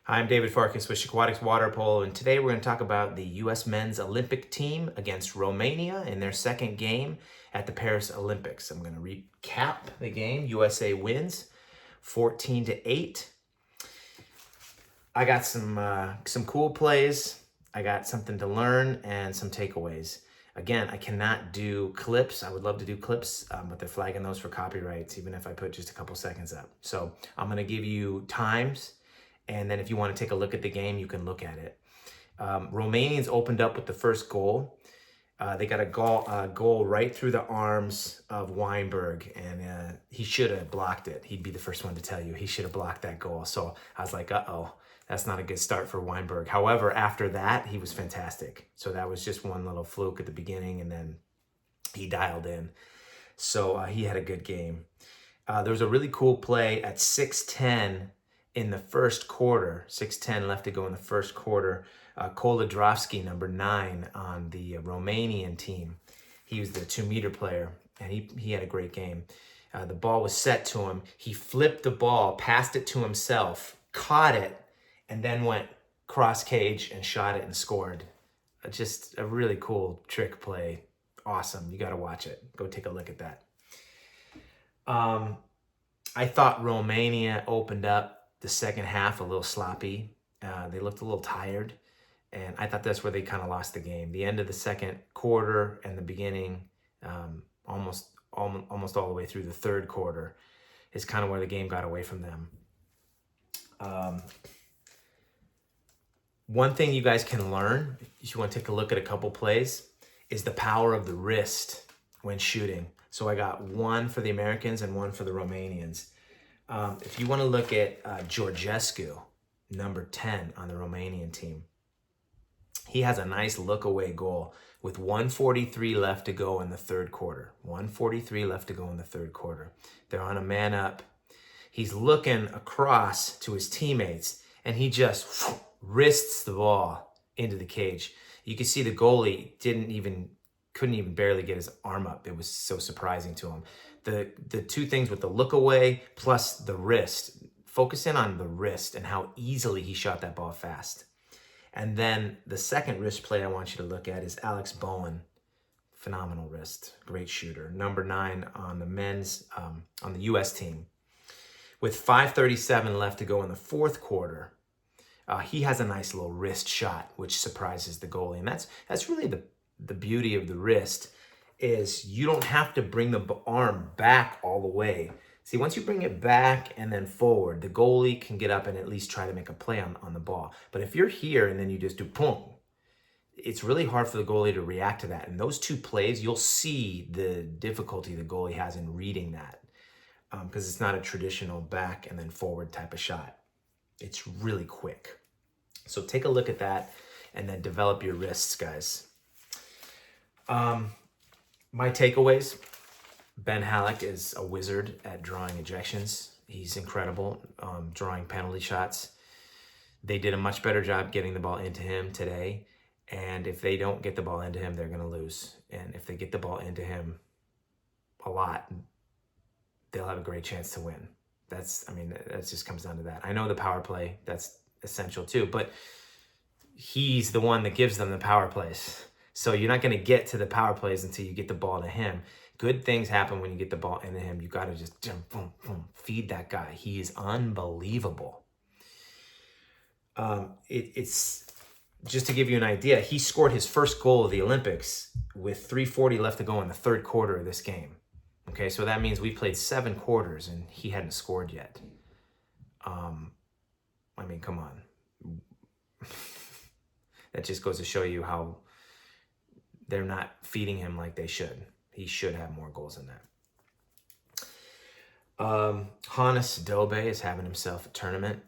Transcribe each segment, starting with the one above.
Hi, I'm David Farkas with Aquatics Water Polo, and today we're going to talk about the U.S. men's Olympic team against Romania in their second game at the Paris Olympics. I'm going to recap the game. USA wins 14-8. I got some cool plays. I got something to learn and some takeaways. Again, I cannot do clips. I would love to do clips, but they're flagging those for copyrights, even if I put just a couple seconds up. So I'm going to give you times. And then if you want to take a look at the game, you can look at it. Romanians opened up with the first goal. They got a goal right through the arms of Weinberg, and he should have blocked it. He'd be the first one to tell you he should have blocked that goal. So I was like, uh-oh, that's not a good start for Weinberg. However, after that, he was fantastic. So that was just one little fluke at the beginning, and then he dialed in. So he had a good game. There was a really cool play at 6:10 in the first quarter, 6:10 left to go in the first quarter. Koladrovsky, number 9 on the Romanian team. He was the 2-meter player, and he had a great game. The ball was set to him. He flipped the ball, passed it to himself, caught it, and then went cross cage and shot it and scored. Just a really cool trick play. Awesome. You got to watch it. Go take a look at that. I thought Romania opened up the second half a little sloppy. They looked a little tired, and I thought that's where they kind of lost the game. The end of the second quarter and the beginning, almost all the way through the third quarter, is kind of where the game got away from them. One thing you guys can learn, if you want to take a look at a couple plays, is the power of the wrist when shooting. So I got one for the Americans and one for the Romanians. If you want to look at Georgescu, number 10 on the Romanian team, he has a nice look-away goal with 1:43 left to go in the third quarter. 1:43 left to go in the third quarter. They're on a man-up. He's looking across to his teammates, and he just wrists the ball into the cage. You can see the goalie couldn't even barely get his arm up. It was so surprising to him. The two things with the look away plus the wrist, focus in on the wrist and how easily he shot that ball fast. And then the second wrist play I want you to look at is Alex Bowen. Phenomenal wrist, great shooter. Number 9 on the men's, on the US team. With 5:37 left to go in the fourth quarter, he has a nice little wrist shot, which surprises the goalie. And that's really the beauty of the wrist, is you don't have to bring the arm back all the way. See, once you bring it back and then forward, the goalie can get up and at least try to make a play on the ball. But if you're here and then you just do boom, it's really hard for the goalie to react to that. And those two plays, you'll see the difficulty the goalie has in reading that, because it's not a traditional back and then forward type of shot. It's really quick. So take a look at that and then develop your wrists, guys. My takeaways: Ben Hallock is a wizard at drawing ejections. He's incredible drawing penalty shots. They did a much better job getting the ball into him today. And if they don't get the ball into him, they're going to lose. And if they get the ball into him a lot, they'll have a great chance to win. That just comes down to that. I know the power play, that's essential too, but he's the one that gives them the power plays. So you're not going to get to the power plays until you get the ball to him. Good things happen when you get the ball into him. You got to just boom, boom, feed that guy. He is unbelievable. It's just to give you an idea, he scored his first goal of the Olympics with 3:40 left to go in the third quarter of this game. Okay, so that means we played 7 quarters and he hadn't scored yet. Come on. That just goes to show you how they're not feeding him like they should. He should have more goals than that. Hannes Dobe is having himself a tournament.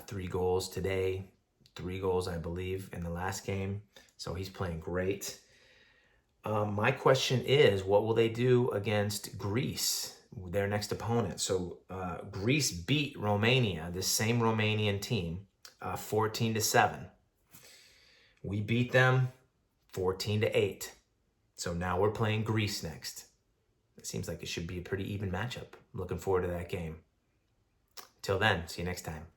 3 goals today. 3 goals, I believe, in the last game. So he's playing great. My question is, what will they do against Greece, their next opponent? So Greece beat Romania, this same Romanian team, 14-7. We beat them 14-8. So now we're playing Greece next. It seems like it should be a pretty even matchup. Looking forward to that game. Till then, see you next time.